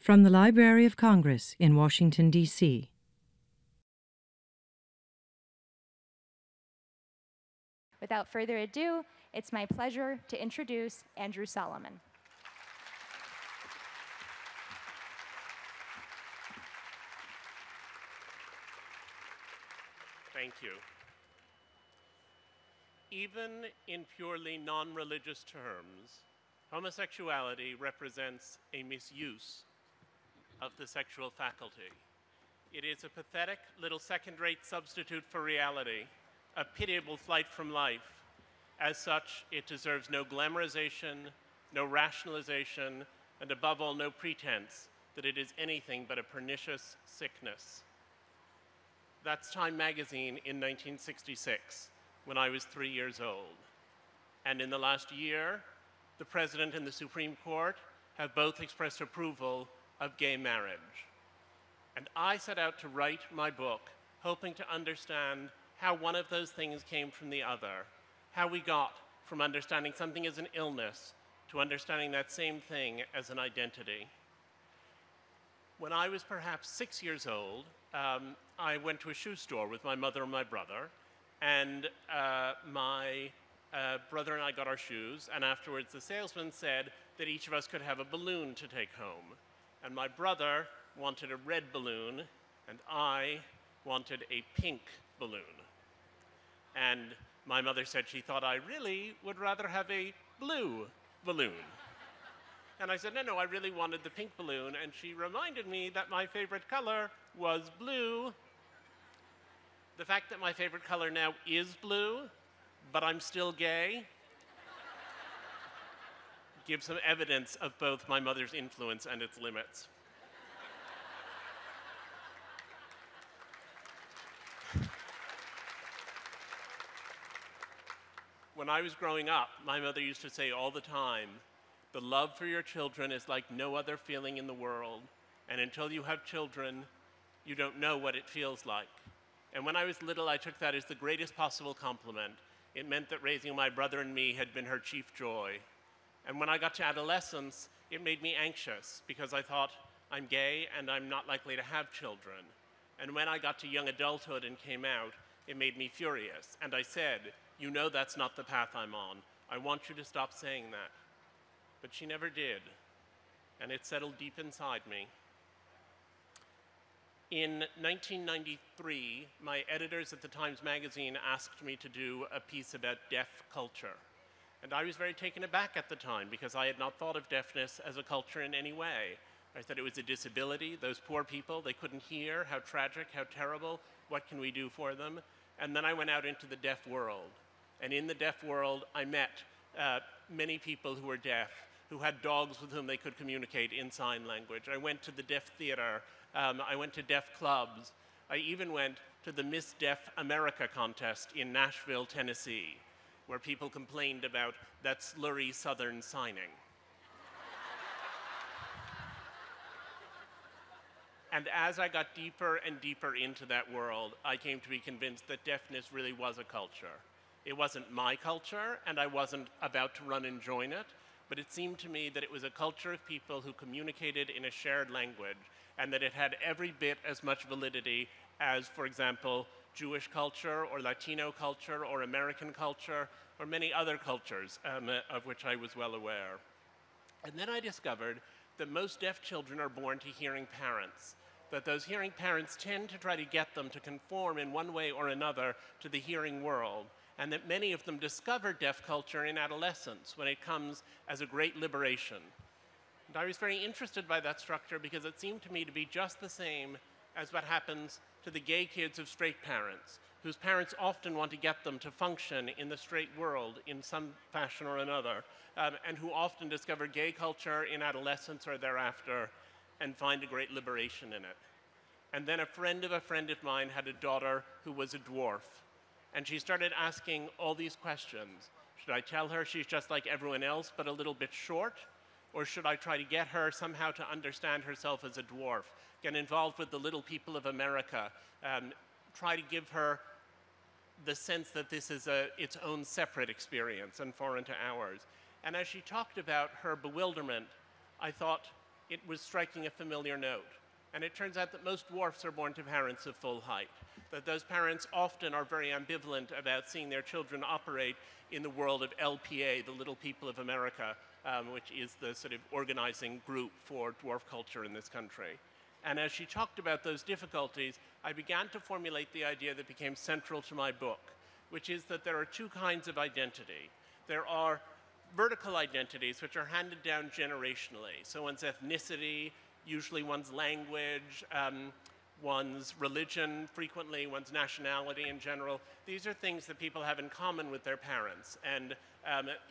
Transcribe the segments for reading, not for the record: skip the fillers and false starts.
From the Library of Congress in Washington, D.C. Without further ado, it's my pleasure to introduce Andrew Solomon. Thank you. Even in purely non-religious terms, homosexuality represents a misuse of the sexual faculty. It is a pathetic little second-rate substitute for reality, a pitiable flight from life. As such, it deserves no glamorization, no rationalization, and above all, no pretense that it is anything but a pernicious sickness. That's Time magazine in 1966, when I was 3 years old. And in the last year, the President and the Supreme Court have both expressed approval of gay marriage. And I set out to write my book, hoping to understand how one of those things came from the other, how we got from understanding something as an illness to understanding that same thing as an identity. When I was perhaps 6 years old, I went to a shoe store with my mother and my brother, and my brother and I got our shoes, and afterwards the salesman said that each of us could have a balloon to take home. And my brother wanted a red balloon, and I wanted a pink balloon. And my mother said she thought I really would rather have a blue balloon. And I said, no, I really wanted the pink balloon, and she reminded me that my favorite color was blue. The fact that my favorite color now is blue, but I'm still gay, gives some evidence of both my mother's influence and its limits. When I was growing up, my mother used to say all the time, the love for your children is like no other feeling in the world, and until you have children, you don't know what it feels like. And when I was little, I took that as the greatest possible compliment. It meant that raising my brother and me had been her chief joy. And when I got to adolescence, it made me anxious because I thought, I'm gay and I'm not likely to have children. And when I got to young adulthood and came out, it made me furious. And I said, you know that's not the path I'm on. I want you to stop saying that. But she never did, and it settled deep inside me. In 1993, my editors at the Times magazine asked me to do a piece about deaf culture. And I was very taken aback at the time because I had not thought of deafness as a culture in any way. I thought it was a disability, those poor people, they couldn't hear, how tragic, how terrible, what can we do for them? And then I went out into the deaf world. And in the deaf world, I met many people who were deaf, who had dogs with whom they could communicate in sign language. I went to the deaf theater. I went to deaf clubs. I even went to the Miss Deaf America contest in Nashville, Tennessee, where people complained about that slurry Southern signing. And as I got deeper and deeper into that world, I came to be convinced that deafness really was a culture. It wasn't my culture, and I wasn't about to run and join it, but it seemed to me that it was a culture of people who communicated in a shared language, and that it had every bit as much validity as, for example, Jewish culture, or Latino culture, or American culture, or many other cultures of which I was well aware. And then I discovered that most deaf children are born to hearing parents, that those hearing parents tend to try to get them to conform in one way or another to the hearing world, and that many of them discover deaf culture in adolescence when it comes as a great liberation. And I was very interested by that structure because it seemed to me to be just the same as what happens to the gay kids of straight parents, whose parents often want to get them to function in the straight world in some fashion or another, and who often discover gay culture in adolescence or thereafter and find a great liberation in it. And then a friend of mine had a daughter who was a dwarf. And she started asking all these questions. Should I tell her she's just like everyone else, but a little bit short? Or should I try to get her somehow to understand herself as a dwarf, get involved with the little people of America, try to give her the sense that this is its own separate experience and foreign to ours? And as she talked about her bewilderment, I thought, it was striking a familiar note. And it turns out that most dwarfs are born to parents of full height, that those parents often are very ambivalent about seeing their children operate in the world of LPA, the Little People of America, which is the sort of organizing group for dwarf culture in this country. And as she talked about those difficulties, I began to formulate the idea that became central to my book, which is that there are two kinds of identity. There are vertical identities, which are handed down generationally. So one's ethnicity, usually one's language, one's religion, frequently one's nationality in general. These are things that people have in common with their parents. And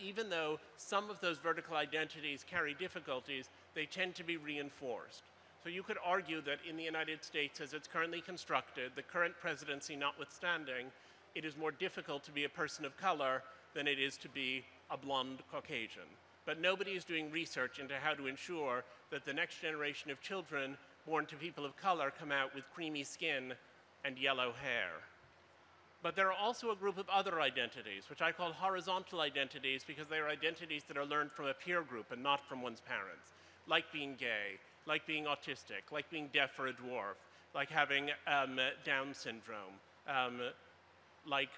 even though some of those vertical identities carry difficulties, they tend to be reinforced. So you could argue that in the United States, as it's currently constructed, the current presidency notwithstanding, it is more difficult to be a person of color than it is to be a blonde Caucasian. But nobody is doing research into how to ensure that the next generation of children born to people of color come out with creamy skin and yellow hair. But there are also a group of other identities, which I call horizontal identities because they are identities that are learned from a peer group and not from one's parents, like being gay, like being autistic, like being deaf or a dwarf, like having Down syndrome, like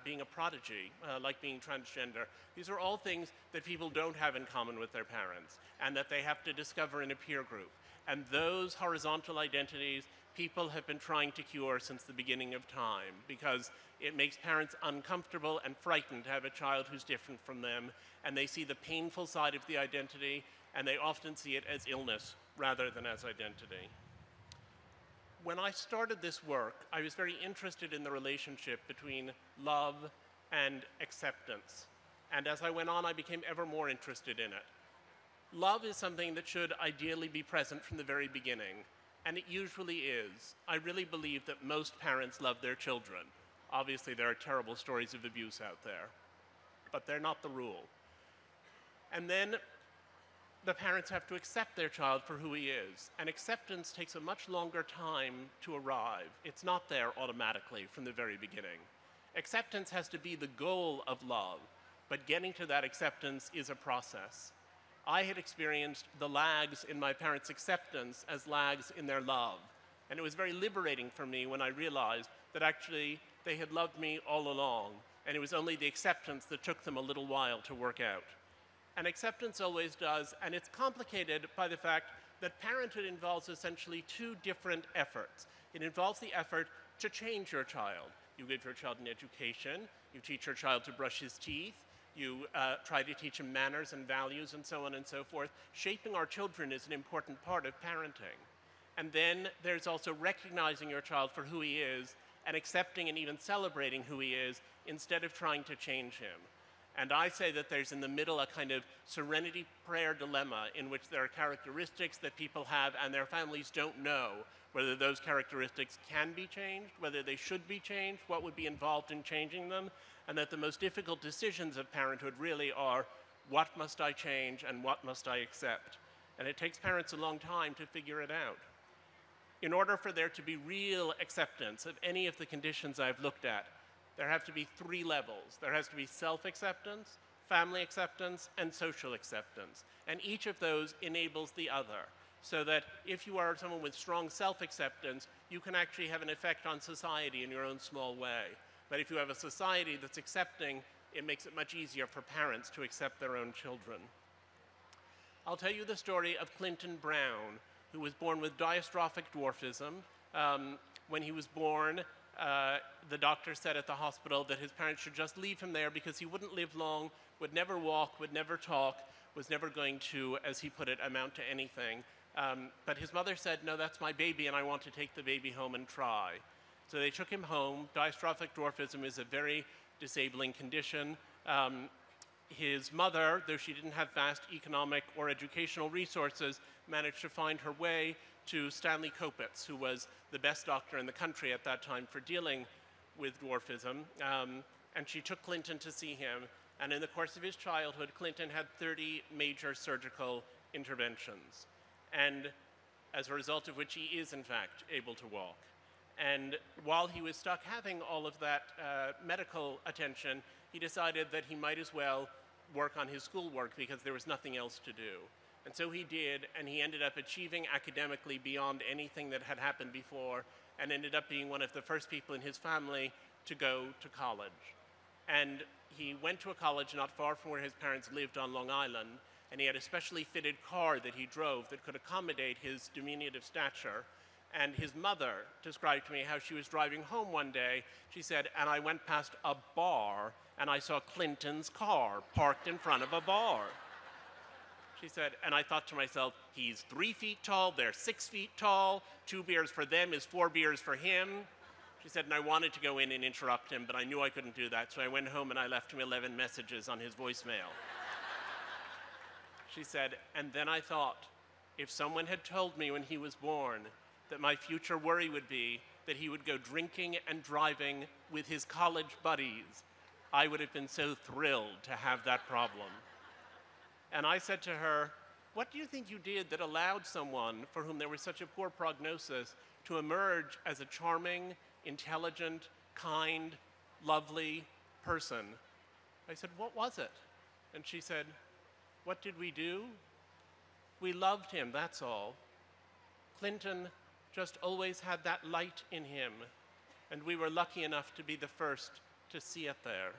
being a prodigy, like being transgender. These are all things that people don't have in common with their parents and that they have to discover in a peer group. And those horizontal identities people have been trying to cure since the beginning of time because it makes parents uncomfortable and frightened to have a child who's different from them, and they see the painful side of the identity, and they often see it as illness rather than as identity. When I started this work, I was very interested in the relationship between love and acceptance. And as I went on, I became ever more interested in it. Love is something that should ideally be present from the very beginning, and it usually is. I really believe that most parents love their children. Obviously, there are terrible stories of abuse out there, but they're not the rule. And then the parents have to accept their child for who he is, and acceptance takes a much longer time to arrive. It's not there automatically from the very beginning. Acceptance has to be the goal of love, but getting to that acceptance is a process. I had experienced the lags in my parents' acceptance as lags in their love, and it was very liberating for me when I realized that actually they had loved me all along, and it was only the acceptance that took them a little while to work out. And acceptance always does, and it's complicated by the fact that parenthood involves essentially two different efforts. It involves the effort to change your child. You give your child an education, you teach your child to brush his teeth, you try to teach him manners and values and so on and so forth. Shaping our children is an important part of parenting. And then there's also recognizing your child for who he is and accepting and even celebrating who he is instead of trying to change him. And I say that there's in the middle a kind of serenity prayer dilemma in which there are characteristics that people have and their families don't know whether those characteristics can be changed, whether they should be changed, what would be involved in changing them, and that the most difficult decisions of parenthood really are what must I change and what must I accept. And it takes parents a long time to figure it out. In order for there to be real acceptance of any of the conditions I've looked at, there have to be three levels. There has to be self-acceptance, family acceptance, and social acceptance. And each of those enables the other, so that if you are someone with strong self-acceptance, you can actually have an effect on society in your own small way. But if you have a society that's accepting, it makes it much easier for parents to accept their own children. I'll tell you the story of Clinton Brown, who was born with diastrophic dwarfism. When he was born, the doctor said at the hospital that his parents should just leave him there because he wouldn't live long, would never walk, would never talk, was never going to, as he put it, amount to anything. But his mother said, no, that's my baby and I want to take the baby home and try. So they took him home. Dystrophic dwarfism is a very disabling condition. His mother, though she didn't have vast economic or educational resources, managed to find her way to Stanley Kopitz, who was the best doctor in the country at that time for dealing with dwarfism. And she took Clinton to see him. And in the course of his childhood, Clinton had 30 major surgical interventions. And as a result of which he is, in fact, able to walk. And while he was stuck having all of that medical attention, he decided that he might as well work on his schoolwork because there was nothing else to do. And so he did, and he ended up achieving academically beyond anything that had happened before, and ended up being one of the first people in his family to go to college. And he went to a college not far from where his parents lived on Long Island, and he had a specially fitted car that he drove that could accommodate his diminutive stature. And his mother described to me how she was driving home one day. She said, and I went past a bar, and I saw Clinton's car parked in front of a bar. She said, and I thought to myself, he's 3 feet tall, they're 6 feet tall, 2 beers for them is 4 beers for him. She said, and I wanted to go in and interrupt him, but I knew I couldn't do that, so I went home and I left him 11 messages on his voicemail. She said, and then I thought, if someone had told me when he was born that my future worry would be that he would go drinking and driving with his college buddies, I would have been so thrilled to have that problem. And I said to her, what do you think you did that allowed someone for whom there was such a poor prognosis to emerge as a charming, intelligent, kind, lovely person? I said, what was it? And she said, what did we do? We loved him, that's all. Clinton just always had that light in him, and we were lucky enough to be the first to see it there.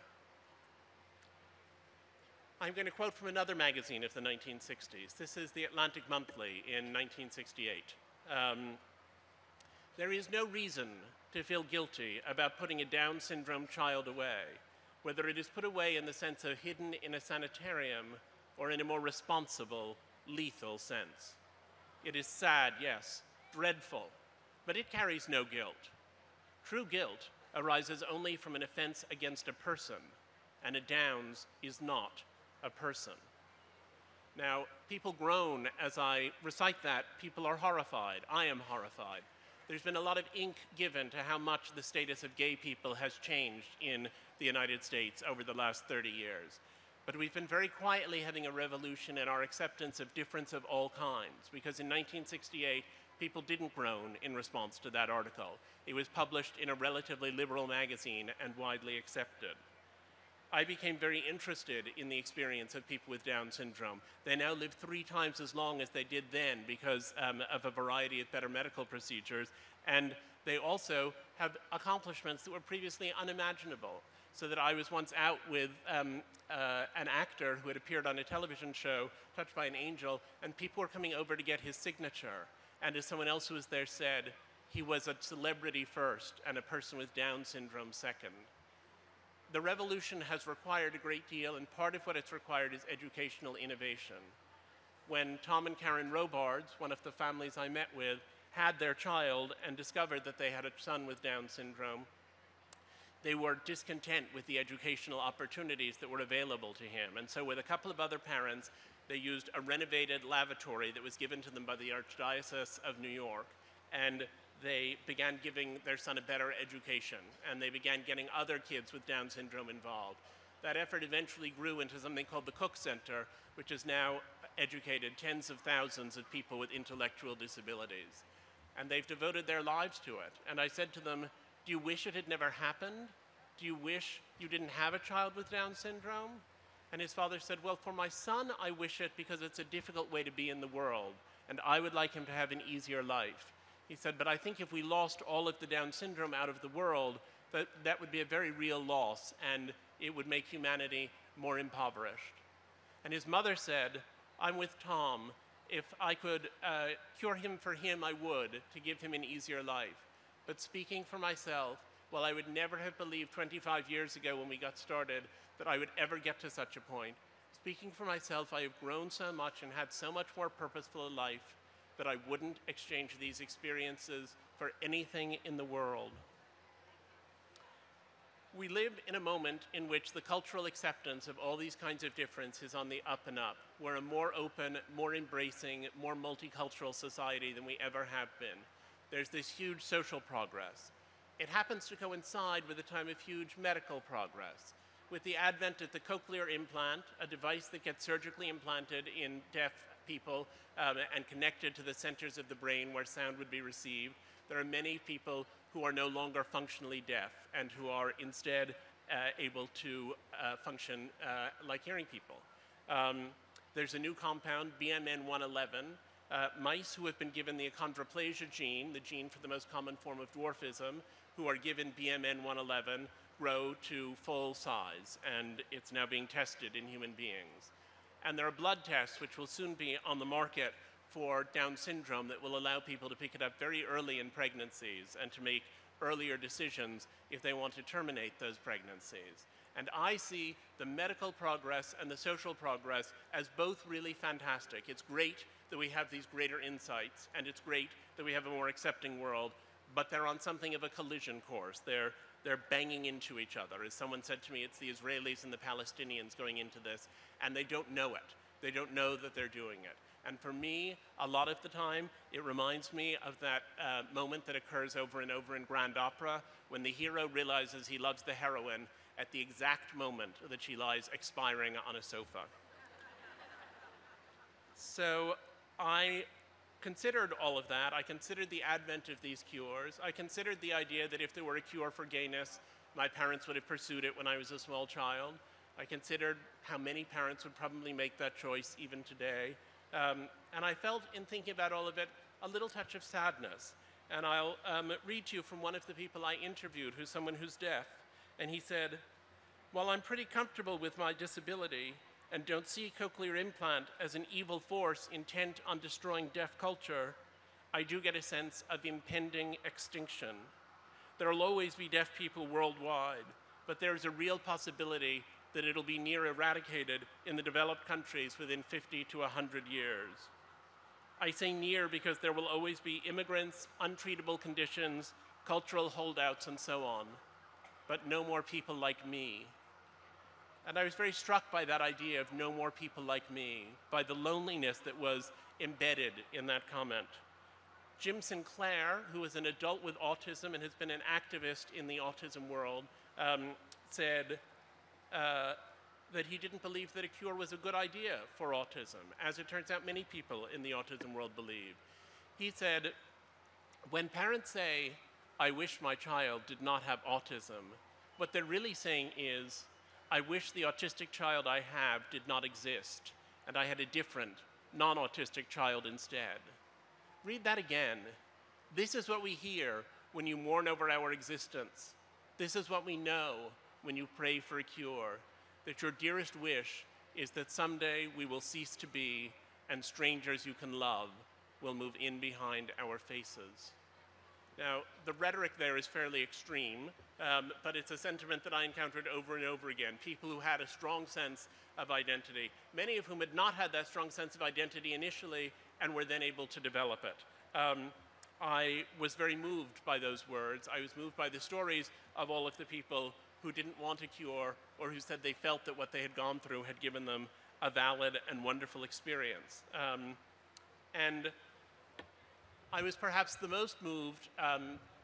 I'm going to quote from another magazine of the 1960s. This is the Atlantic Monthly in 1968. There is no reason to feel guilty about putting a Down syndrome child away, whether it is put away in the sense of hidden in a sanitarium or in a more responsible, lethal sense. It is sad, yes, dreadful, but it carries no guilt. True guilt arises only from an offense against a person, and a Downs is not a person. Now, people groan as I recite that. People are horrified. I am horrified. There's been a lot of ink given to how much the status of gay people has changed in the United States over the last 30 years. But we've been very quietly having a revolution in our acceptance of difference of all kinds, because in 1968, people didn't groan in response to that article. It was published in a relatively liberal magazine and widely accepted. I became very interested in the experience of people with Down syndrome. They now live 3 times as long as they did then because of a variety of better medical procedures, and they also have accomplishments that were previously unimaginable. So that I was once out with an actor who had appeared on a television show, Touched by an Angel, and people were coming over to get his signature. And as someone else who was there said, he was a celebrity first and a person with Down syndrome second. The revolution has required a great deal, and part of what it's required is educational innovation. When Tom and Karen Robards, one of the families I met with, had their child and discovered that they had a son with Down syndrome, they were discontent with the educational opportunities that were available to him. And so with a couple of other parents, they used a renovated lavatory that was given to them by the Archdiocese of New York, and they began giving their son a better education, and they began getting other kids with Down syndrome involved. That effort eventually grew into something called the Cook Center, which has now educated tens of thousands of people with intellectual disabilities. And they've devoted their lives to it. And I said to them, do you wish it had never happened? Do you wish you didn't have a child with Down syndrome? And his father said, well, for my son, I wish it because it's a difficult way to be in the world, and I would like him to have an easier life. He said, but I think if we lost all of the Down syndrome out of the world, that would be a very real loss, and it would make humanity more impoverished. And his mother said, I'm with Tom. If I could cure him for him, I would, to give him an easier life. But speaking for myself, well, I would never have believed 25 years ago when we got started that I would ever get to such a point. Speaking for myself, I have grown so much and had so much more purposeful a life that I wouldn't exchange these experiences for anything in the world. We live in a moment in which the cultural acceptance of all these kinds of difference is on the up and up. We're a more open, more embracing, more multicultural society than we ever have been. There's this huge social progress. It happens to coincide with a time of huge medical progress. With the advent of the cochlear implant, a device that gets surgically implanted in deaf people and connected to the centers of the brain where sound would be received, there are many people who are no longer functionally deaf and who are instead able to function like hearing people. There's a new compound, BMN111. Mice who have been given the achondroplasia gene, the gene for the most common form of dwarfism, who are given BMN111 grow to full size, and it's now being tested in human beings. And there are blood tests which will soon be on the market for Down syndrome that will allow people to pick it up very early in pregnancies and to make earlier decisions if they want to terminate those pregnancies. And I see the medical progress and the social progress as both really fantastic. It's great that we have these greater insights, and it's great that we have a more accepting world, but they're on something of a collision course. They're banging into each other. As someone said to me, it's the Israelis and the Palestinians going into this, and they don't know it. They don't know that they're doing it. And for me, a lot of the time, it reminds me of that moment that occurs over and over in grand opera when the hero realizes he loves the heroine at the exact moment that she lies expiring on a sofa. So I considered all of that. I considered the advent of these cures. I considered the idea that if there were a cure for gayness, my parents would have pursued it when I was a small child. I considered how many parents would probably make that choice even today. And I felt, in thinking about all of it, a little touch of sadness. And I'll read to you from one of the people I interviewed, who's someone who's deaf. And he said, "While I'm pretty comfortable with my disability and don't see cochlear implant as an evil force intent on destroying deaf culture, I do get a sense of impending extinction. There will always be deaf people worldwide, but there's a real possibility that it'll be near eradicated in the developed countries within 50 to 100 years. I say near because there will always be immigrants, untreatable conditions, cultural holdouts, and so on, but no more people like me." And I was very struck by that idea of no more people like me, by the loneliness that was embedded in that comment. Jim Sinclair, who is an adult with autism and has been an activist in the autism world, said that he didn't believe that a cure was a good idea for autism, as it turns out many people in the autism world believe. He said, "When parents say, 'I wish my child did not have autism,' what they're really saying is, 'I wish the autistic child I have did not exist, and I had a different, non-autistic child instead.'" Read that again. This is what we hear when you mourn over our existence. This is what we know when you pray for a cure, that your dearest wish is that someday we will cease to be, and strangers you can love will move in behind our faces. Now, the rhetoric there is fairly extreme, but it's a sentiment that I encountered over and over again. People who had a strong sense of identity, many of whom had not had that strong sense of identity initially and were then able to develop it. I was very moved by those words. I was moved by the stories of all of the people who didn't want a cure or who said they felt that what they had gone through had given them a valid and wonderful experience. And I was perhaps the most moved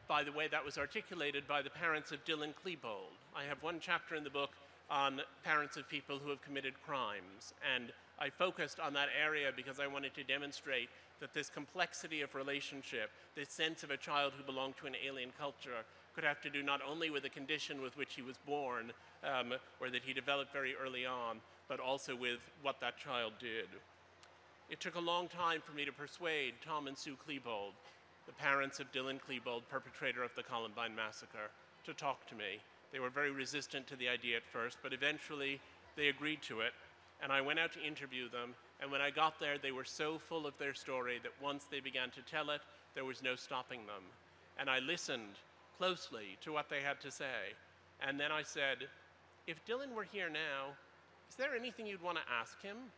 by the way that was articulated by the parents of Dylan Klebold. I have one chapter in the book on parents of people who have committed crimes, and I focused on that area because I wanted to demonstrate that this complexity of relationship, this sense of a child who belonged to an alien culture, could have to do not only with the condition with which he was born, or that he developed very early on, but also with what that child did. It took a long time for me to persuade Tom and Sue Klebold, the parents of Dylan Klebold, perpetrator of the Columbine massacre, to talk to me. They were very resistant to the idea at first, but eventually they agreed to it, and I went out to interview them, and when I got there, they were so full of their story that once they began to tell it, there was no stopping them. And I listened closely to what they had to say, and then I said, "If Dylan were here now, is there anything you'd want to ask him?"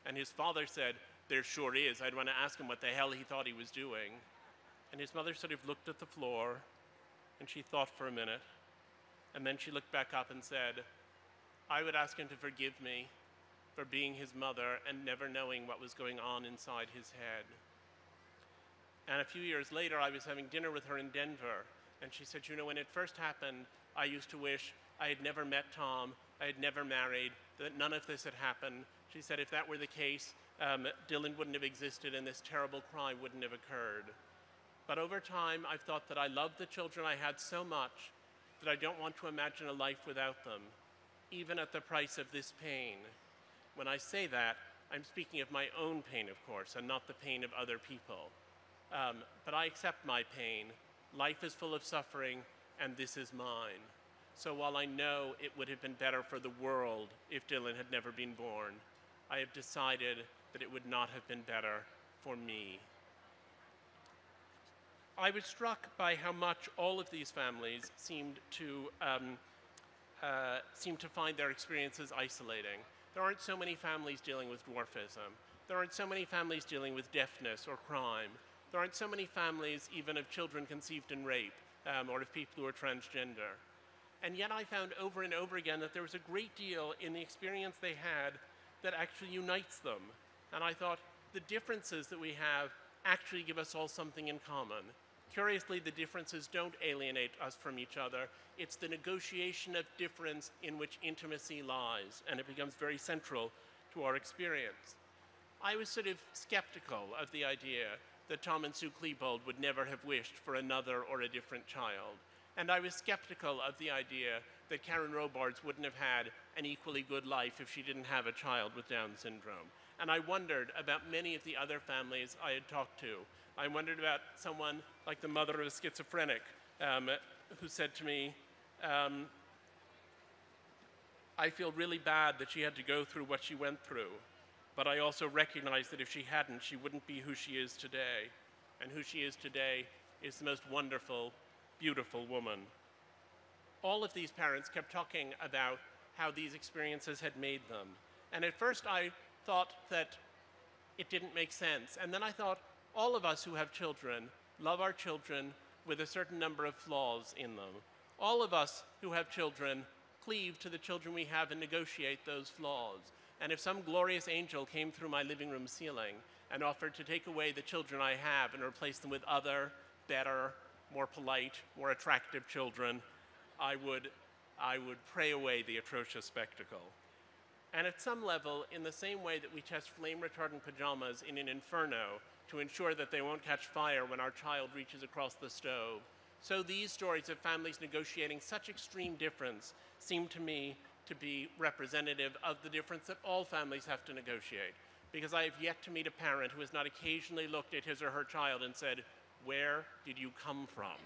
And his father said, "There sure is. I'd want to ask him what the hell he thought he was doing." And his mother sort of looked at the floor, and she thought for a minute, and then she looked back up and said, "I would ask him to forgive me for being his mother and never knowing what was going on inside his head." And a few years later, I was having dinner with her in Denver, and she said, "You know, when it first happened, I used to wish I had never met Tom, I had never married, that none of this had happened." She said, "If that were the case, Dylan wouldn't have existed and this terrible crime wouldn't have occurred. But over time, I've thought that I love the children I had so much that I don't want to imagine a life without them, even at the price of this pain. When I say that, I'm speaking of my own pain, of course, and not the pain of other people. But I accept my pain. Life is full of suffering, and this is mine. So while I know it would have been better for the world if Dylan had never been born, I have decided that it would not have been better for me. I was struck by how much all of these families seemed to find their experiences isolating. There aren't so many families dealing with dwarfism. There aren't so many families dealing with deafness or crime. There aren't so many families even of children conceived in rape or of people who are transgender. And yet I found over and over again that there was a great deal in the experience they had that actually unites them. And I thought, the differences that we have actually give us all something in common. Curiously, the differences don't alienate us from each other. It's the negotiation of difference in which intimacy lies, and it becomes very central to our experience. I was sort of skeptical of the idea that Tom and Sue Klebold would never have wished for another or a different child. And I was skeptical of the idea that Karen Robards wouldn't have had an equally good life if she didn't have a child with Down syndrome. And I wondered about many of the other families I had talked to. I wondered about someone like the mother of a schizophrenic who said to me, I feel really bad that she had to go through what she went through, but I also recognize that if she hadn't, she wouldn't be who she is today. And who she is today is the most wonderful, beautiful woman. All of these parents kept talking about how these experiences had made them. And at first I thought that it didn't make sense. And then I thought, all of us who have children love our children with a certain number of flaws in them. All of us who have children cleave to the children we have and negotiate those flaws. And if some glorious angel came through my living room ceiling and offered to take away the children I have and replace them with other, better, more polite, more attractive children, I would pray away the atrocious spectacle. And at some level, in the same way that we test flame-retardant pajamas in an inferno to ensure that they won't catch fire when our child reaches across the stove, so these stories of families negotiating such extreme difference seem to me to be representative of the difference that all families have to negotiate. Because I have yet to meet a parent who has not occasionally looked at his or her child and said, "Where did you come from?"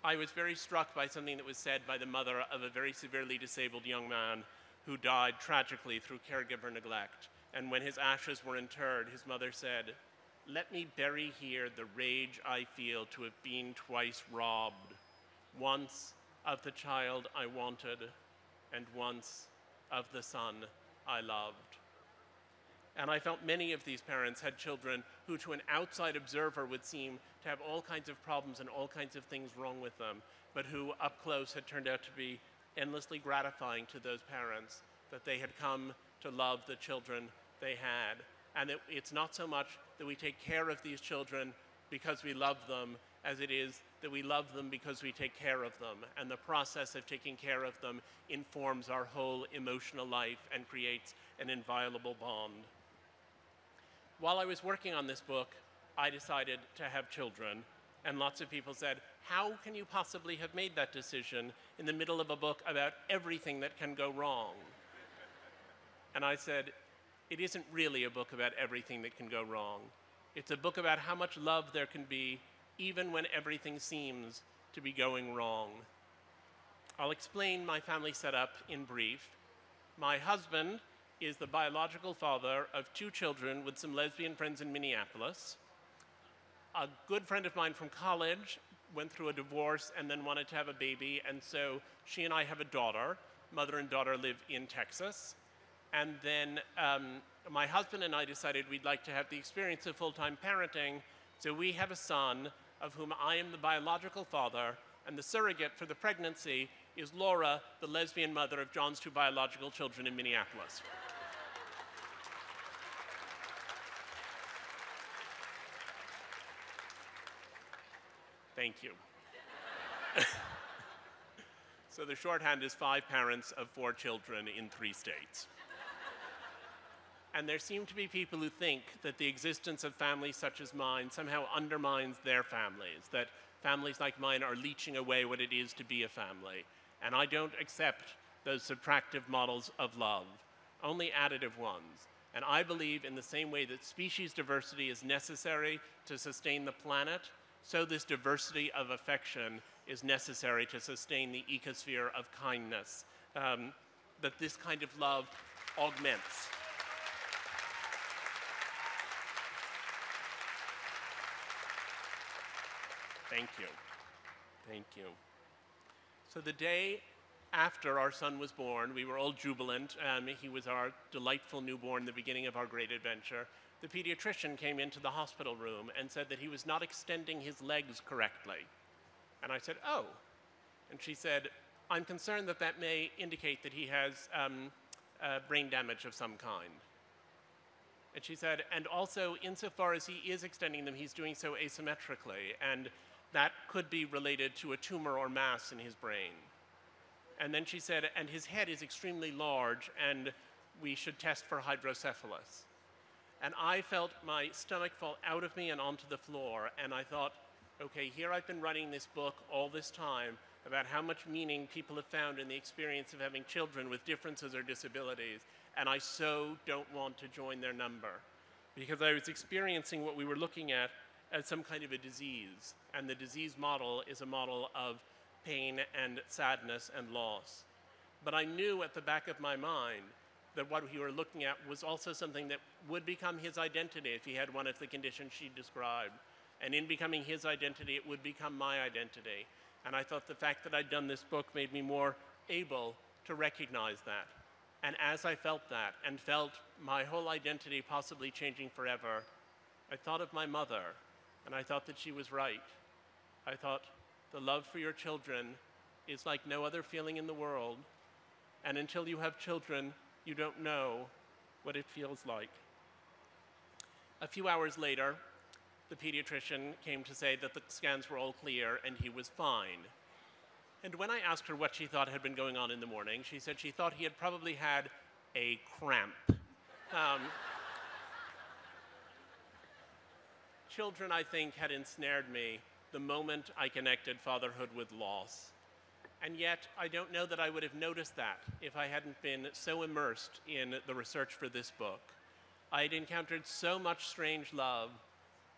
I was very struck by something that was said by the mother of a very severely disabled young man who died tragically through caregiver neglect. And when his ashes were interred, his mother said, "Let me bury here the rage I feel to have been twice robbed, once of the child I wanted, and once of the son I loved." And I felt many of these parents had children who, to an outside observer, would seem to have all kinds of problems and all kinds of things wrong with them, but who, up close, had turned out to be endlessly gratifying to those parents, that they had come to love the children they had. And that it's not so much that we take care of these children because we love them, as it is that we love them because we take care of them. And the process of taking care of them informs our whole emotional life and creates an inviolable bond. While I was working on this book, I decided to have children, and lots of people said, "How can you possibly have made that decision in the middle of a book about everything that can go wrong?" And I said, it isn't really a book about everything that can go wrong. It's a book about how much love there can be even when everything seems to be going wrong. I'll explain my family setup in brief. My husband is the biological father of 2 children with some lesbian friends in Minneapolis. A good friend of mine from college went through a divorce and then wanted to have a baby, and so she and I have a daughter. Mother and daughter live in Texas. And then my husband and I decided we'd like to have the experience of full-time parenting, so we have a son of whom I am the biological father, and the surrogate for the pregnancy is Laura, the lesbian mother of John's 2 biological children in Minneapolis. Thank you. So the shorthand is 5 parents of 4 children in 3 states. And there seem to be people who think that the existence of families such as mine somehow undermines their families, that families like mine are leeching away what it is to be a family. And I don't accept those subtractive models of love, only additive ones. And I believe in the same way that species diversity is necessary to sustain the planet, so this diversity of affection is necessary to sustain the ecosphere of kindness, that this kind of love augments. Thank you. Thank you. So the day after our son was born, we were all jubilant. He was our delightful newborn, the beginning of our great adventure. The pediatrician came into the hospital room and said that he was not extending his legs correctly. And I said, oh. And she said, I'm concerned that that may indicate that he has brain damage of some kind. And she said, and also, insofar as he is extending them, he's doing so asymmetrically, and that could be related to a tumor or mass in his brain. And then she said, and his head is extremely large, and we should test for hydrocephalus. And I felt my stomach fall out of me and onto the floor, and I thought, okay, here I've been writing this book all this time about how much meaning people have found in the experience of having children with differences or disabilities, and I so don't want to join their number, because I was experiencing what we were looking at as some kind of a disease, and the disease model is a model of pain and sadness and loss. But I knew at the back of my mind that what we were looking at was also something that would become his identity if he had one of the conditions she described. And in becoming his identity, it would become my identity. And I thought the fact that I'd done this book made me more able to recognize that. And as I felt that, and felt my whole identity possibly changing forever, I thought of my mother, and I thought that she was right. I thought, the love for your children is like no other feeling in the world, and until you have children, you don't know what it feels like. A few hours later, the pediatrician came to say that the scans were all clear and he was fine. And when I asked her what she thought had been going on in the morning, she said she thought he had probably had a cramp. Children, I think, had ensnared me the moment I connected fatherhood with loss. And yet, I don't know that I would have noticed that if I hadn't been so immersed in the research for this book. I had encountered so much strange love,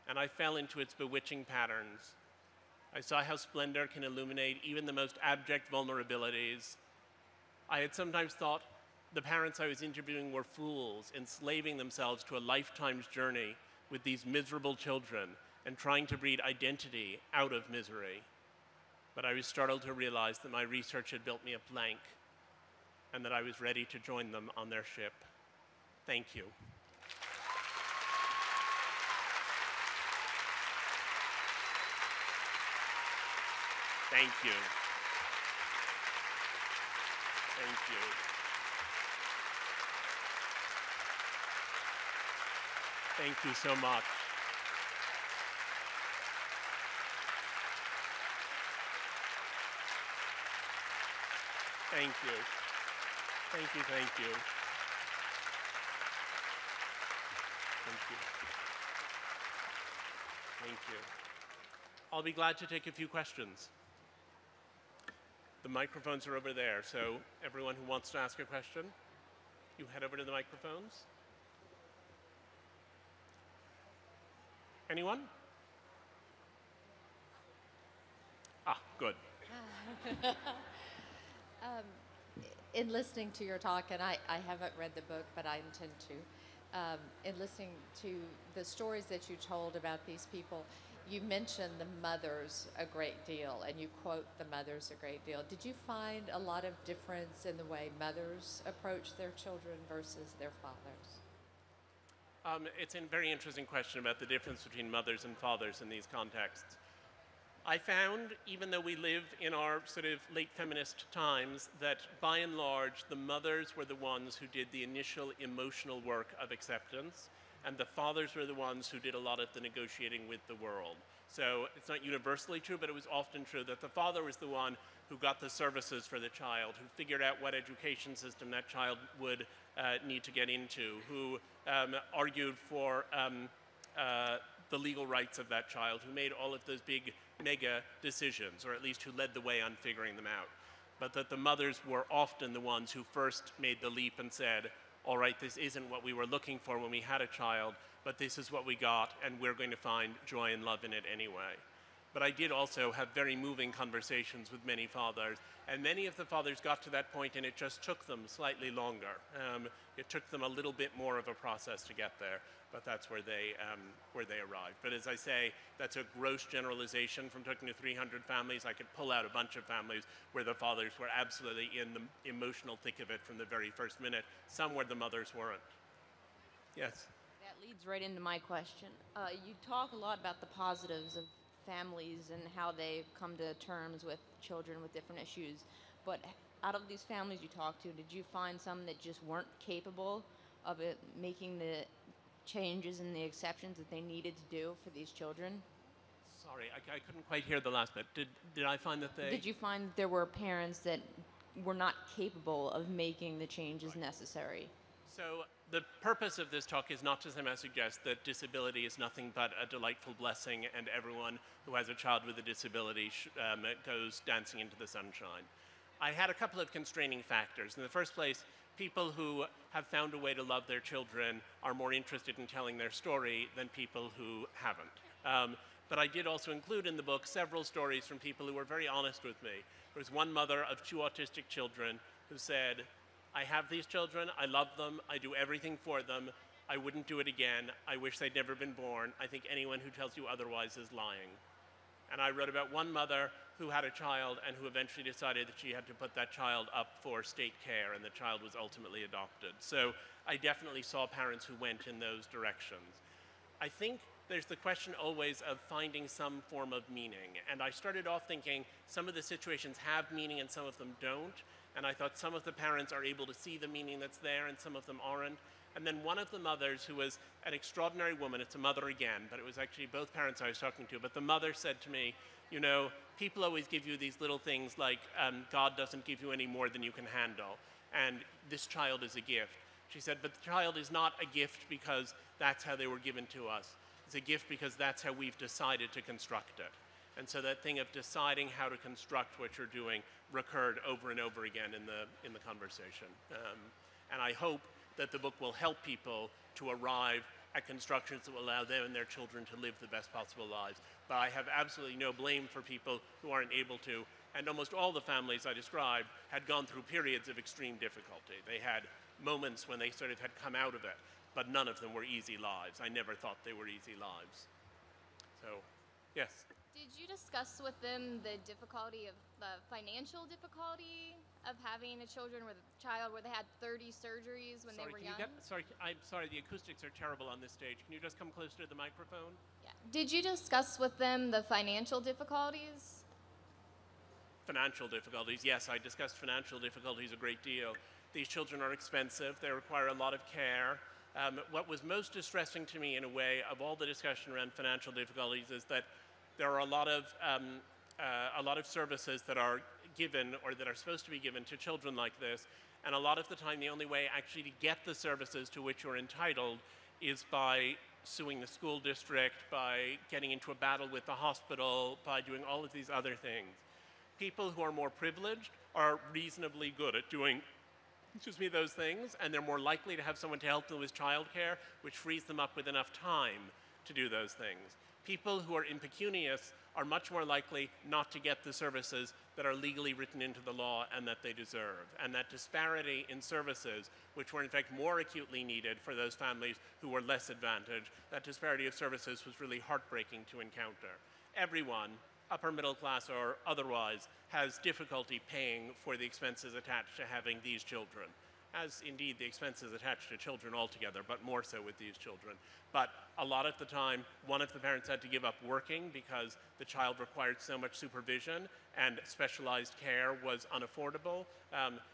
and I fell into its bewitching patterns. I saw how splendor can illuminate even the most abject vulnerabilities. I had sometimes thought the parents I was interviewing were fools, enslaving themselves to a lifetime's journey with these miserable children and trying to breed identity out of misery. But I was startled to realize that my research had built me a blank and that I was ready to join them on their ship. Thank you. Thank you. Thank you. Thank you so much. Thank you. Thank you, thank you. Thank you. Thank you. I'll be glad to take a few questions. The microphones are over there, so everyone who wants to ask a question, you head over to the microphones. Anyone? Ah, good. In listening to your talk, and I haven't read the book, but I intend to, in listening to the stories that you told about these people, you mentioned the mothers a great deal, and you quote the mothers a great deal. Did you find a lot of difference in the way mothers approach their children versus their fathers? It's a very interesting question about the difference between mothers and fathers in these contexts. I found, even though we live in our sort of late feminist times, that by and large, the mothers were the ones who did the initial emotional work of acceptance, and the fathers were the ones who did a lot of the negotiating with the world. So it's not universally true, but it was often true that the father was the one who got the services for the child, who figured out what education system that child would need to get into, who argued for the legal rights of that child, who made all of those big mega decisions, or at least who led the way on figuring them out. but that the mothers were often the ones who first made the leap and said, all right, this isn't what we were looking for when we had a child, but this is what we got, and we're going to find joy and love in it anyway. But I did also have very moving conversations with many fathers, and many of the fathers got to that point and it just took them slightly longer. It took them a little bit more of a process to get there, but that's where they arrived. But as I say, that's a gross generalization from talking to 300 families. I could pull out a bunch of families where the fathers were absolutely in the emotional thick of it from the very first minute, some where the mothers weren't. Yes? That leads right into my question. You talk a lot about the positives of families and how they've come to terms with children with different issues, but out of these families you talked to, did you find some that just weren't capable of making the changes and the exceptions that they needed to do for these children? Sorry, I couldn't quite hear the last bit. Did I find that they... Did you find that there were parents that were not capable of making the changes necessary? So the purpose of this talk is not to somehow suggest that disability is nothing but a delightful blessing and everyone who has a child with a disability goes dancing into the sunshine. I had a couple of constraining factors. In the first place, people who have found a way to love their children are more interested in telling their story than people who haven't. But I did also include in the book several stories from people who were very honest with me. There was one mother of 2 autistic children who said, I have these children, I love them, I do everything for them, I wouldn't do it again, I wish they'd never been born, I think anyone who tells you otherwise is lying. And I wrote about one mother who had a child and who eventually decided that she had to put that child up for state care, and the child was ultimately adopted. So I definitely saw parents who went in those directions. I think there's the question always of finding some form of meaning. And I started off thinking some of the situations have meaning and some of them don't. And I thought some of the parents are able to see the meaning that's there and some of them aren't. And then one of the mothers, who was an extraordinary woman, it's a mother again, but it was actually both parents I was talking to, but the mother said to me, you know, people always give you these little things like God doesn't give you any more than you can handle, and this child is a gift. She said, but the child is not a gift because that's how they were given to us. It's a gift because that's how we've decided to construct it. And so that thing of deciding how to construct what you're doing recurred over and over again in the conversation. And I hope that the book will help people to arrive at constructions that will allow them and their children to live the best possible lives. But I have absolutely no blame for people who aren't able to. And almost all the families I described had gone through periods of extreme difficulty. They had moments when they sort of had come out of it, but none of them were easy lives. I never thought they were easy lives. So, yes? Did you discuss with them the difficulty of the financial difficulty of having a child where they had 30 surgeries when they were young? I'm sorry, the acoustics are terrible on this stage. Can you just come closer to the microphone? Yeah. Did you discuss with them the financial difficulties? Financial difficulties, yes, I discussed financial difficulties a great deal. These children are expensive, they require a lot of care. What was most distressing to me in a way of all the discussion around financial difficulties is that there are a lot of services that are given or that are supposed to be given to children like this, and a lot of the time the only way actually to get the services to which you're entitled is by suing the school district, by getting into a battle with the hospital, by doing all of these other things. People who are more privileged are reasonably good at doing those things, and they're more likely to have someone to help them with childcare, which frees them up with enough time to do those things. People who are impecunious are much more likely not to get the services that are legally written into the law and that they deserve. And that disparity in services, which were in fact more acutely needed for those families who were less advantaged, that disparity of services was really heartbreaking to encounter. Everyone, upper middle class or otherwise, has difficulty paying for the expenses attached to having these children, as indeed the expenses attached to children altogether, but more so with these children. But a lot of the time, one of the parents had to give up working because the child required so much supervision and specialized care was unaffordable.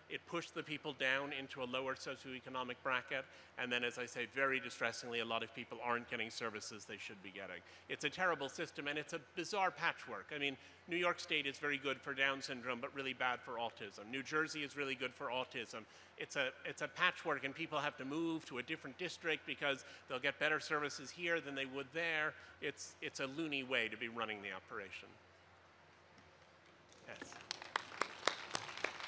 It pushed the people down into a lower socioeconomic bracket, and then, as I say, very distressingly, a lot of people aren't getting services they should be getting. It's a terrible system, and it's a bizarre patchwork. I mean, New York State is very good for Down syndrome, but really bad for autism. New Jersey is really good for autism. It's a patchwork, and people have to move to a different district because they'll get better services here than they would there. It's a loony way to be running the operation. Yes.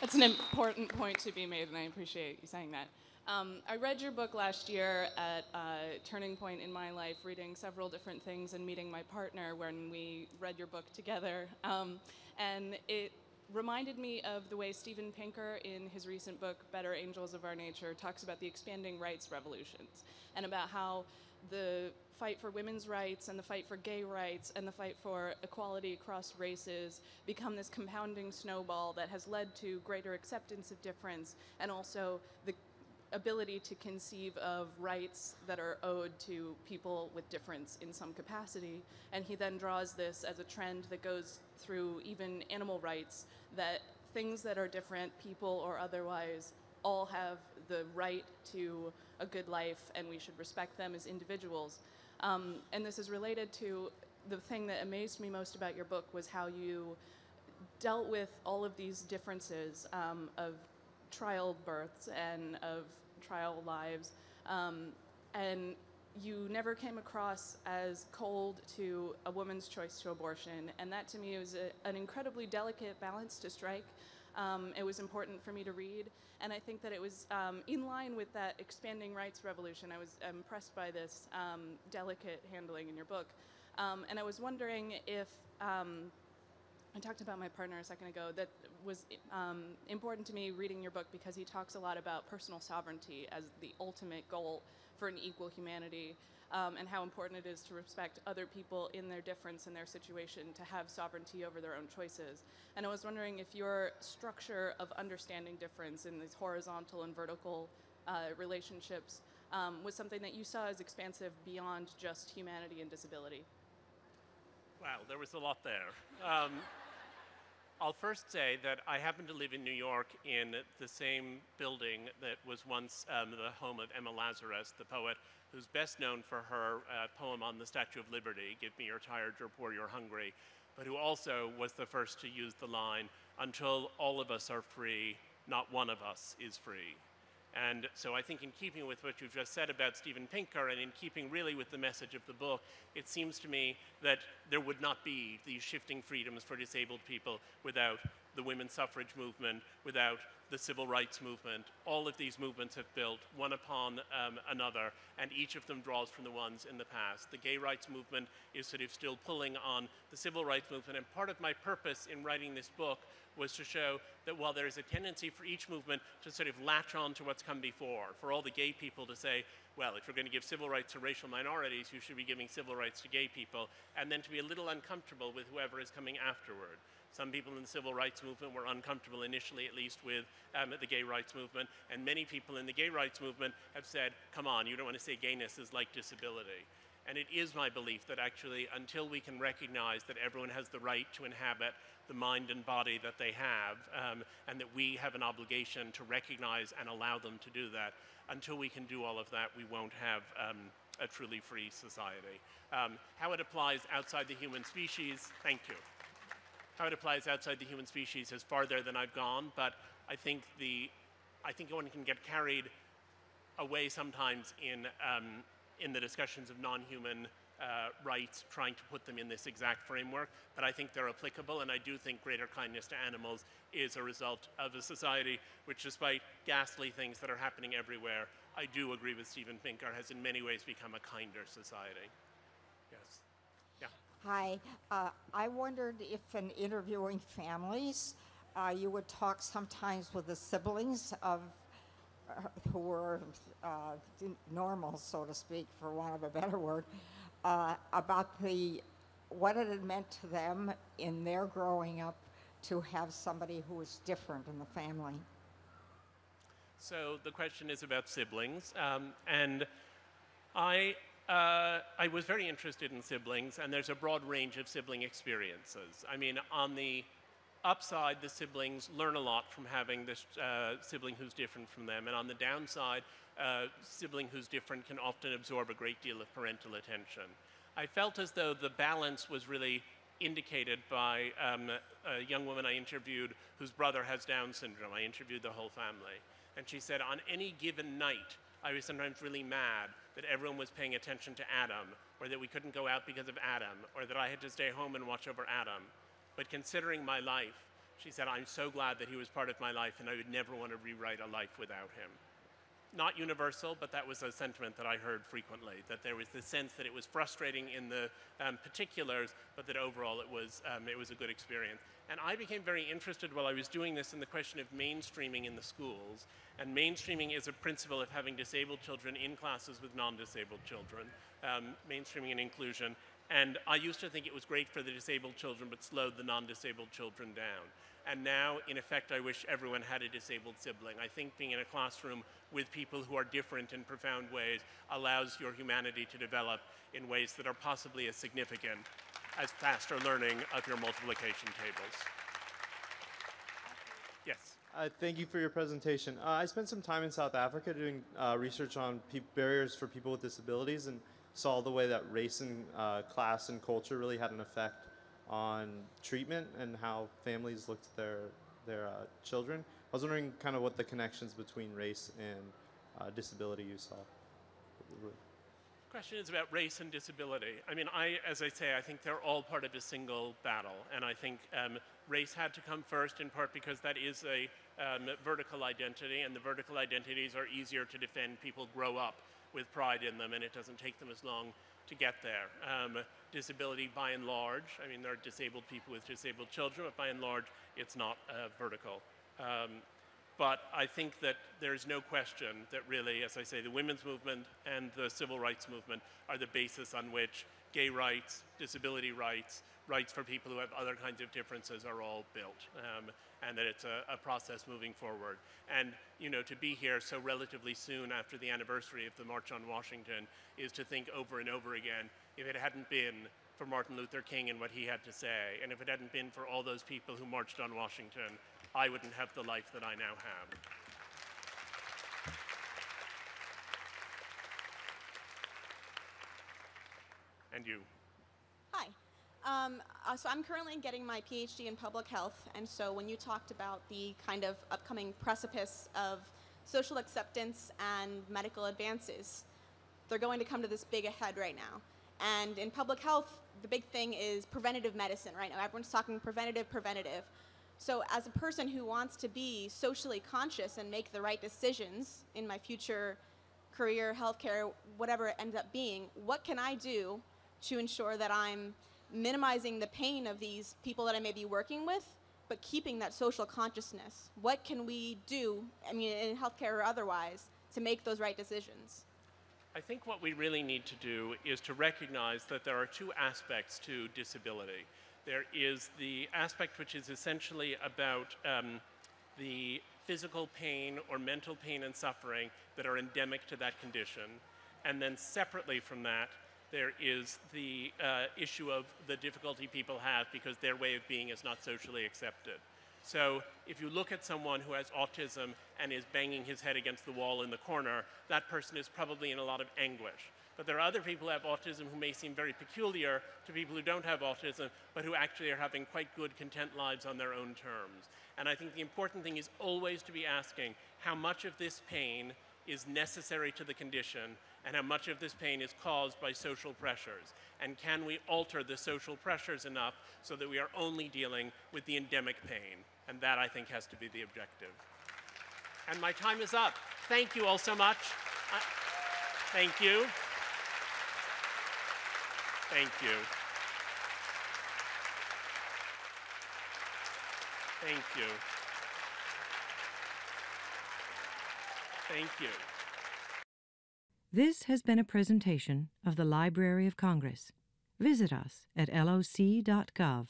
That's an important point to be made, and I appreciate you saying that. I read your book last year at a turning point in my life, reading several different things and meeting my partner when we read your book together. And it reminded me of the way Steven Pinker, in his recent book, Better Angels of Our Nature, talks about the expanding rights revolutions and about how the fight for women's rights and the fight for gay rights and the fight for equality across races become this compounding snowball that has led to greater acceptance of difference and also the ability to conceive of rights that are owed to people with difference in some capacity. And he then draws this as a trend that goes through even animal rights, that things that are different, people or otherwise, all have the right to a good life, and we should respect them as individuals. And this is related to the thing that amazed me most about your book was how you dealt with all of these differences of trial births and of trial lives, and you never came across as cold to a woman's choice to abortion, and that to me was an incredibly delicate balance to strike. It was important for me to read, and I think that it was in line with that expanding rights revolution. I was impressed by this delicate handling in your book, and I was wondering if I talked about my partner a second ago. That was important to me reading your book because he talks a lot about personal sovereignty as the ultimate goal for an equal humanity, and how important it is to respect other people in their difference and their situation, to have sovereignty over their own choices. And I was wondering if your structure of understanding difference in these horizontal and vertical relationships was something that you saw as expansive beyond just humanity and disability. Wow, there was a lot there. I'll first say that I happen to live in New York in the same building that was once the home of Emma Lazarus, the poet who's best known for her poem on the Statue of Liberty, "Give me you're tired, you're poor, you're hungry," but who also was the first to use the line, "Until all of us are free, not one of us is free." And so I think in keeping with what you've just said about Steven Pinker and in keeping really with the message of the book, it seems to me that there would not be these shifting freedoms for disabled people without the women's suffrage movement, without the civil rights movement. All of these movements have built one upon another, and each of them draws from the ones in the past. The gay rights movement is sort of still pulling on the civil rights movement, and part of my purpose in writing this book was to show that while there is a tendency for each movement to sort of latch on to what's come before, for all the gay people to say, well, if you're going to give civil rights to racial minorities, you should be giving civil rights to gay people, and then to be a little uncomfortable with whoever is coming afterward. Some people in the civil rights movement were uncomfortable initially, at least, with the gay rights movement, and many people in the gay rights movement have said, come on, you don't want to say gayness is like disability. And it is my belief that actually until we can recognize that everyone has the right to inhabit the mind and body that they have, and that we have an obligation to recognize and allow them to do that, until we can do all of that, we won't have a truly free society. How it applies outside the human species, thank you. How it applies outside the human species is farther than I've gone, but I think one can get carried away sometimes in the discussions of non-human rights, trying to put them in this exact framework, but I think they're applicable, and I do think greater kindness to animals is a result of a society which, despite ghastly things that are happening everywhere, I do agree with Steven Pinker, has in many ways become a kinder society. Yes. Yeah. Hi. I wondered if in interviewing families, you would talk sometimes with the siblings of who were normal, so to speak, for want of a better word, about what it had meant to them in their growing up to have somebody who was different in the family. So the question is about siblings, and I was very interested in siblings, and there's a broad range of sibling experiences. I mean, on the upside, the siblings learn a lot from having this sibling who's different from them, and on the downside, sibling who's different can often absorb a great deal of parental attention. I felt as though the balance was really indicated by a young woman I interviewed whose brother has Down syndrome. I interviewed the whole family, and she said, on any given night, I was sometimes really mad that everyone was paying attention to Adam, or that we couldn't go out because of Adam, or that I had to stay home and watch over Adam. But considering my life, She said, "I'm so glad that he was part of my life, and I would never want to rewrite a life without him." Not universal, but that was a sentiment that I heard frequently, that there was this sense that it was frustrating in the particulars, but that overall it was a good experience. And I became very interested while I was doing this in the question of mainstreaming in the schools. And mainstreaming is a principle of having disabled children in classes with non-disabled children, mainstreaming and inclusion. And I used to think it was great for the disabled children, but slowed the non-disabled children down. And now, in effect, I wish everyone had a disabled sibling. I think being in a classroom with people who are different in profound ways allows your humanity to develop in ways that are possibly as significant as faster learning of your multiplication tables. Yes? Thank you for your presentation. I spent some time in South Africa doing research on barriers for people with disabilities, and saw the way that race and class and culture really had an effect on treatment and how families looked at their children. I was wondering kind of what the connections between race and disability you saw. The question is about race and disability. I mean, as I say, I think they're all part of a single battle. And I think race had to come first, in part because that is a vertical identity, and the vertical identities are easier to defend. People grow up with pride in them, and it doesn't take them as long to get there. Disability, by and large, I mean, there are disabled people with disabled children, but by and large, it's not vertical. But I think that there's no question that really, as I say, the women's movement and the civil rights movement are the basis on which gay rights, disability rights, rights for people who have other kinds of differences are all built, and that it's a process moving forward. And, you know, to be here so relatively soon after the anniversary of the March on Washington is to think over and over again, if it hadn't been for Martin Luther King and what he had to say, and if it hadn't been for all those people who marched on Washington, I wouldn't have the life that I now have. And you? Hi. So I'm currently getting my PhD in public health, and so when you talked about the kind of upcoming precipice of social acceptance and medical advances, they're going to come to this big ahead right now. And in public health, the big thing is preventative medicine right now. Everyone's talking preventative. So as a person who wants to be socially conscious and make the right decisions in my future career, healthcare, whatever it ends up being, what can I do to ensure that I'm minimizing the pain of these people that I may be working with, but keeping that social consciousness? What can we do, I mean, in healthcare or otherwise, to make those right decisions? I think what we really need to do is to recognize that there are two aspects to disability. There is the aspect which is essentially about the physical pain or mental pain and suffering that are endemic to that condition. And then separately from that, there is the issue of the difficulty people have because their way of being is not socially accepted. So if you look at someone who has autism and is banging his head against the wall in the corner, that person is probably in a lot of anguish. But there are other people who have autism who may seem very peculiar to people who don't have autism, but who actually are having quite good, content lives on their own terms. And I think the important thing is always to be asking how much of this pain is necessary to the condition and how much of this pain is caused by social pressures. And can we alter the social pressures enough so that we are only dealing with the endemic pain? And that, I think, has to be the objective. And my time is up. Thank you all so much. Thank you. Thank you. Thank you. Thank you. This has been a presentation of the Library of Congress. Visit us at loc.gov.